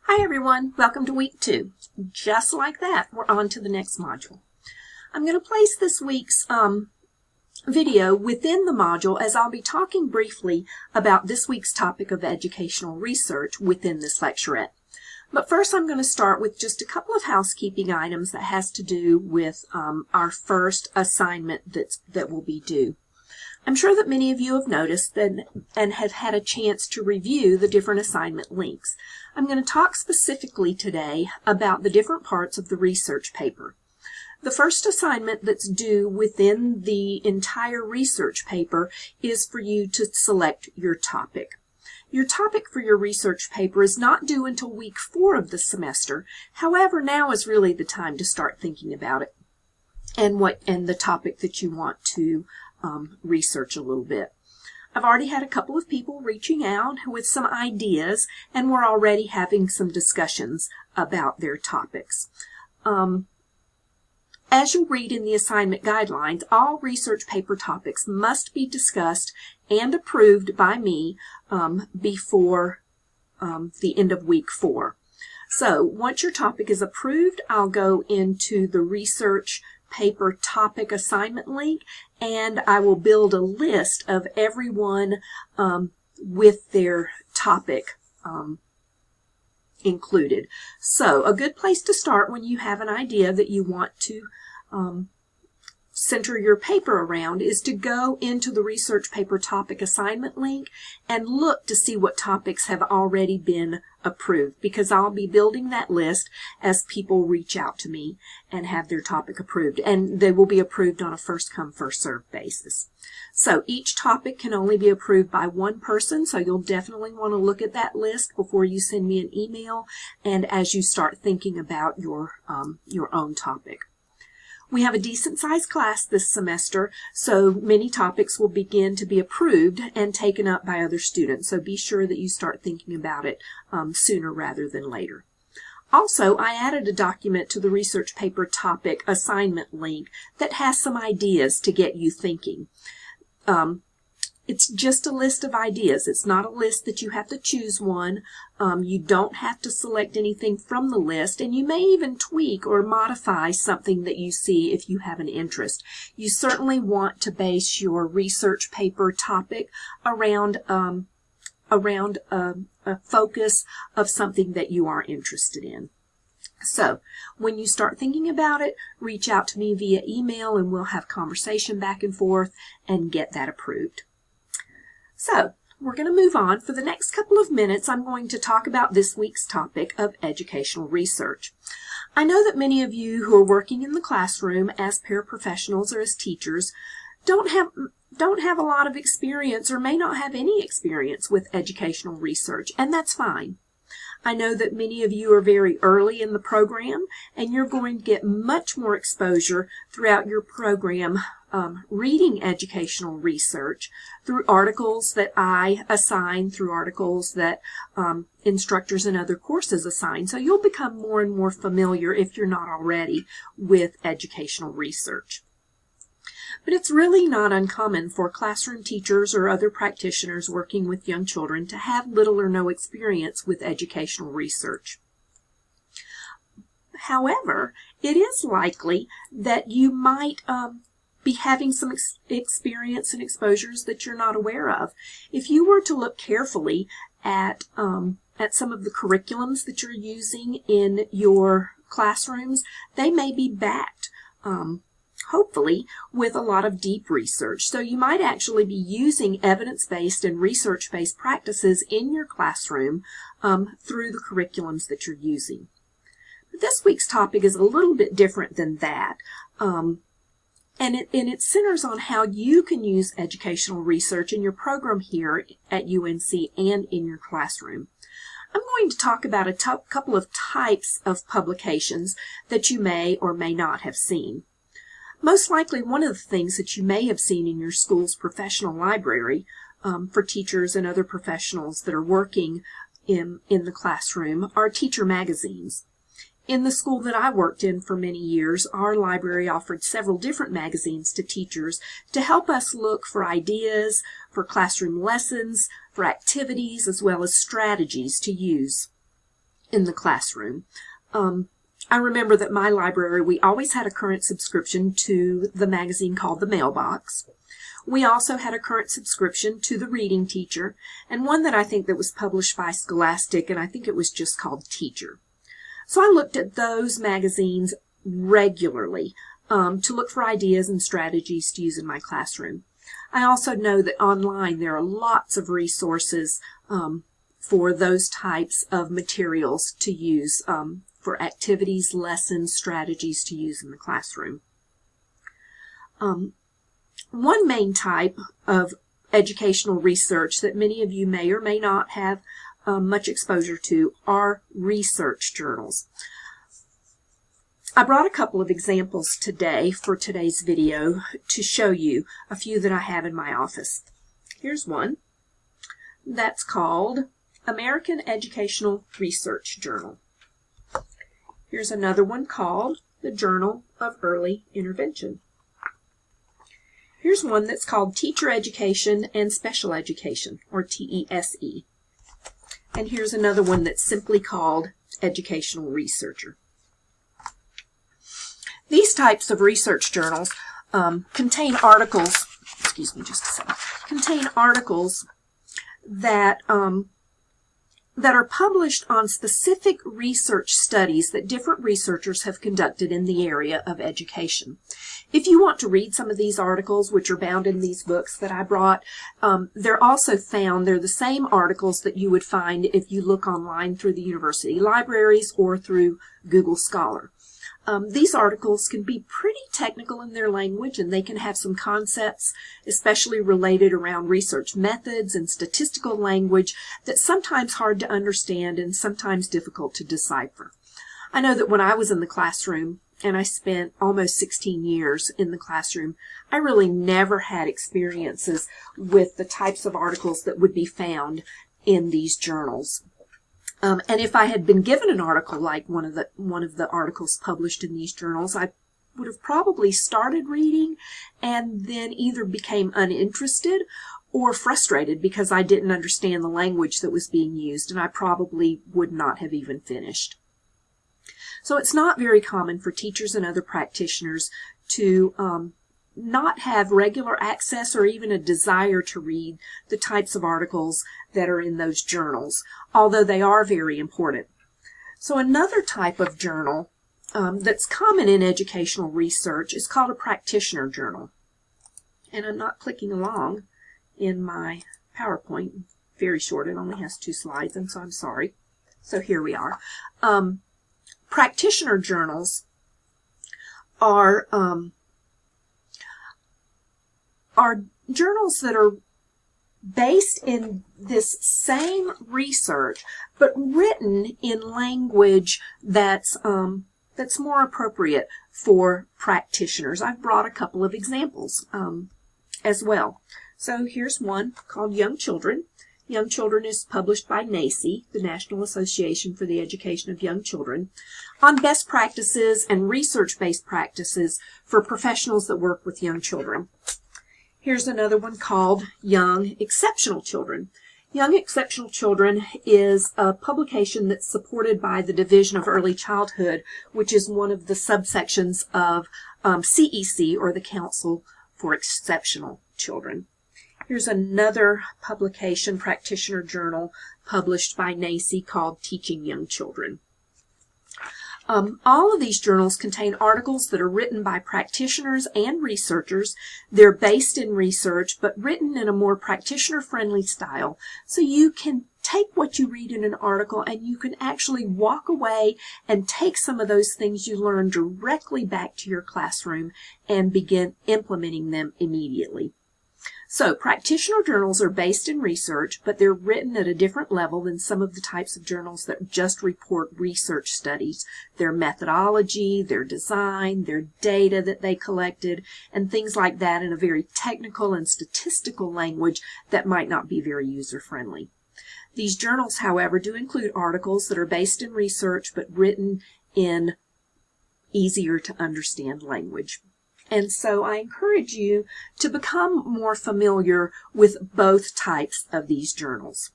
Hi everyone, welcome to week 2. Just like that, we're on to the next module. I'm going to place this week's video within the module as I'll be talking briefly about this week's topic of educational research within this lecturette. But first I'm going to start with just a couple of housekeeping items that has to do with our first assignment that will be due. I'm sure that many of you have noticed and have had a chance to review the different assignment links. I'm going to talk specifically today about the different parts of the research paper. The first assignment that's due within the entire research paper is for you to select your topic. Your topic for your research paper is not due until week 4 of the semester. However, now is really the time to start thinking about it and the topic that you want to research a little bit. I've already had a couple of people reaching out with some ideas, and we're already having some discussions about their topics. As you read in the assignment guidelines, all research paper topics must be discussed and approved by me before the end of week 4. So once your topic is approved, I'll go into the research paper topic assignment link, and I will build a list of everyone with their topic included. So a good place to start when you have an idea that you want to center your paper around is to go into the research paper topic assignment link and look to see what topics have already been approved, because I'll be building that list as people reach out to me and have their topic approved, and they will be approved on a first come first served basis. So each topic can only be approved by one person, so you'll definitely want to look at that list before you send me an email and as you start thinking about your own topic. We have a decent-sized class this semester, so many topics will begin to be approved and taken up by other students. So be sure that you start thinking about it sooner rather than later. Also, I added a document to the research paper topic assignment link that has some ideas to get you thinking. It's just a list of ideas. It's not a list that you have to choose one. You don't have to select anything from the list, and you may even tweak or modify something that you see if you have an interest. You certainly want to base your research paper topic around a focus of something that you are interested in. So when you start thinking about it, reach out to me via email and we'll have conversation back and forth and get that approved. So we're going to move on. For the next couple of minutes, I'm going to talk about this week's topic of educational research. I know that many of you who are working in the classroom as paraprofessionals or as teachers don't have a lot of experience or may not have any experience with educational research, and that's fine. I know that many of you are very early in the program, and you're going to get much more exposure throughout your program reading educational research through articles that I assign, through articles that instructors in other courses assign. So you'll become more and more familiar, if you're not already, with educational research. But it's really not uncommon for classroom teachers or other practitioners working with young children to have little or no experience with educational research. However, it is likely that you might be having some experience and exposures that you're not aware of. If you were to look carefully at some of the curriculums that you're using in your classrooms, they may be backed hopefully with a lot of deep research. So you might actually be using evidence-based and research-based practices in your classroom through the curriculums that you're using. But this week's topic is a little bit different than that. And it centers on how you can use educational research in your program here at UNC and in your classroom. I'm going to talk about a couple of types of publications that you may or may not have seen. Most likely one of the things that you may have seen in your school's professional library for teachers and other professionals that are working in the classroom are teacher magazines. In the school that I worked in for many years, our library offered several different magazines to teachers to help us look for ideas, for classroom lessons, for activities, as well as strategies to use. in the classroom. I remember that my library, we always had a current subscription to the magazine called The Mailbox. We also had a current subscription to The Reading Teacher, and one that I think that was published by Scholastic, and I think it was just called Teacher. So I looked at those magazines regularly to look for ideas and strategies to use in my classroom. I also know that online there are lots of resources for those types of materials to use for activities, lessons, strategies to use in the classroom. One main type of educational research that many of you may or may not have much exposure to are research journals. I brought a couple of examples today for today's video to show you a few that I have in my office. Here's one that's called American Educational Research Journal. Here's another one called the Journal of Early Intervention. Here's one that's called Teacher Education and Special Education, or TESE. And here's another one that's simply called Educational Researcher. These types of research journals contain articles, contain articles that that are published on specific research studies that different researchers have conducted in the area of education. If you want to read some of these articles, which are bound in these books that I brought, they're the same articles that you would find if you look online through the university libraries or through Google Scholar. These articles can be pretty technical in their language, and they can have some concepts, especially related around research methods and statistical language, that's sometimes hard to understand and sometimes difficult to decipher. I know that when I was in the classroom, and I spent almost 16 years in the classroom, I really never had experiences with the types of articles that would be found in these journals. And if I had been given an article like one of the articles published in these journals, I would have probably started reading and then either became uninterested or frustrated because I didn't understand the language that was being used, and I probably would not have even finished. So it's not very common for teachers and other practitioners to not have regular access or even a desire to read the types of articles that are in those journals, although they are very important. So another type of journal that's common in educational research is called a practitioner journal. And I'm not clicking along in my PowerPoint. Very short, it only has 2 slides, and so I'm sorry. So here we are. Practitioner journals are journals that are based in this same research, but written in language that's more appropriate for practitioners. I've brought a couple of examples as well. So here's one called Young Children. Young Children is published by NAEYC, the National Association for the Education of Young Children, on best practices and research-based practices for professionals that work with young children. Here's another one called Young Exceptional Children. Young Exceptional Children is a publication that's supported by the Division of Early Childhood, which is one of the subsections of CEC, or the Council for Exceptional Children. Here's another publication, practitioner journal, published by NAEYC called Teaching Young Children. All of these journals contain articles that are written by practitioners and researchers. They're based in research, but written in a more practitioner-friendly style. So you can take what you read in an article and you can actually walk away and take some of those things you learned directly back to your classroom and begin implementing them immediately. So practitioner journals are based in research, but they're written at a different level than some of the types of journals that just report research studies. Their methodology, their design, their data that they collected, and things like that in a very technical and statistical language that might not be very user-friendly. These journals, however, do include articles that are based in research but written in easier to understand language. And so I encourage you to become more familiar with both types of these journals.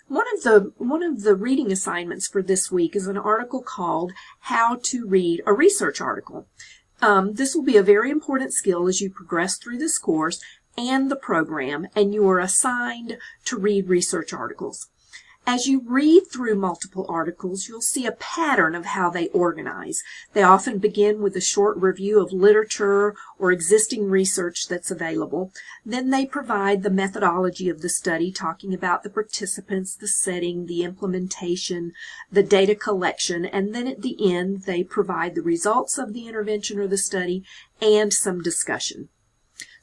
One of the reading assignments for this week is an article called How to Read a Research Article. This will be a very important skill as you progress through this course and the program, and you are assigned to read research articles. As you read through multiple articles, you'll see a pattern of how they organize. They often begin with a short review of literature or existing research that's available. Then they provide the methodology of the study, talking about the participants, the setting, the implementation, the data collection, and then at the end they provide the results of the intervention or the study and some discussion.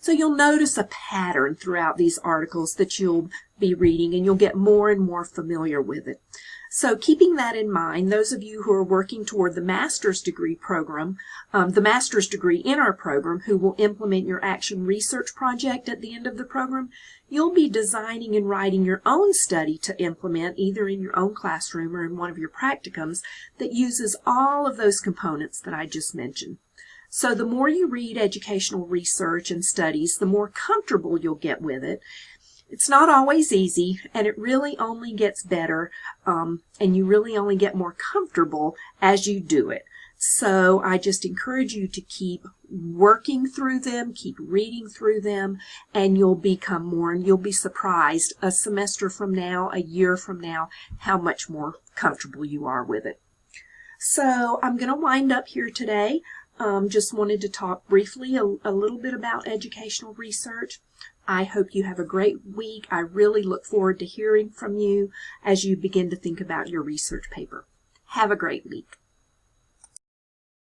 So you'll notice a pattern throughout these articles that you'll be reading, and you'll get more and more familiar with it. So keeping that in mind, those of you who are working toward the master's degree program, the master's degree in our program, who will implement your action research project at the end of the program, you'll be designing and writing your own study to implement either in your own classroom or in one of your practicums that uses all of those components that I just mentioned. So the more you read educational research and studies, the more comfortable you'll get with it. It's not always easy, and it really only gets better, and you really only get more comfortable as you do it. So I just encourage you to keep working through them, keep reading through them, and you'll become more, and you'll be surprised a semester from now, a year from now, how much more comfortable you are with it. So I'm going to wind up here today. Just wanted to talk briefly a little bit about educational research. I hope you have a great week. I really look forward to hearing from you as you begin to think about your research paper. Have a great week.